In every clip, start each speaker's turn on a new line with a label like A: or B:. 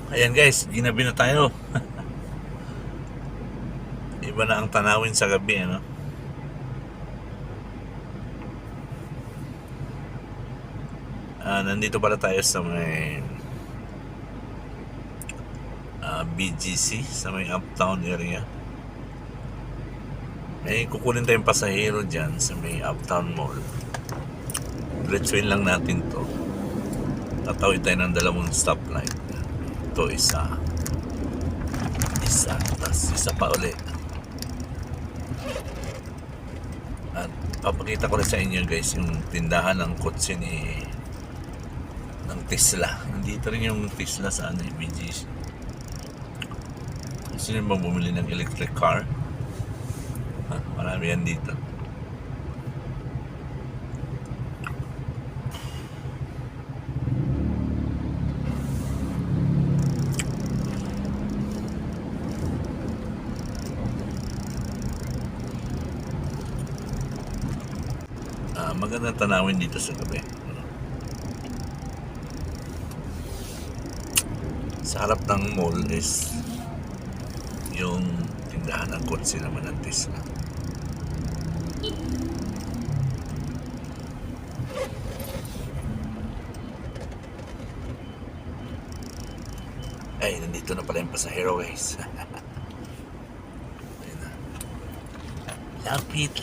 A: Ayan guys, ginabi na tayo. Iba na ang tanawin sa gabi, ano? Nandito pala tayo sa may BGC, sa may uptown area. May kukunin tayong pasahero dyan sa may uptown mall. Diretsuin lang natin to. Tatawid tayo ng dalawang stoplight. Ito isa, tas isa pa uli. At papakita ko rin sa inyo guys yung tindahan ng kotse ng Tesla. Nandito rin yung Tesla sa BGC. Gusto nyo ba bumili ng electric car? Marami yan dito. Magandang tanawin dito sa gabi. Sa harap ng mall is yung tindahan ng kotse naman ng Tesla. Ay, nandito na pala yung pasahero guys. Lapit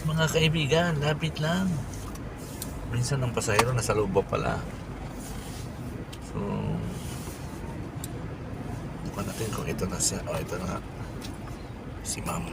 A: mga kaibigan, lapit lang. Minsan ang pasahero nasa loob pala. So, bukan natin kung ito na siya. Ito na nga. Si ma'am.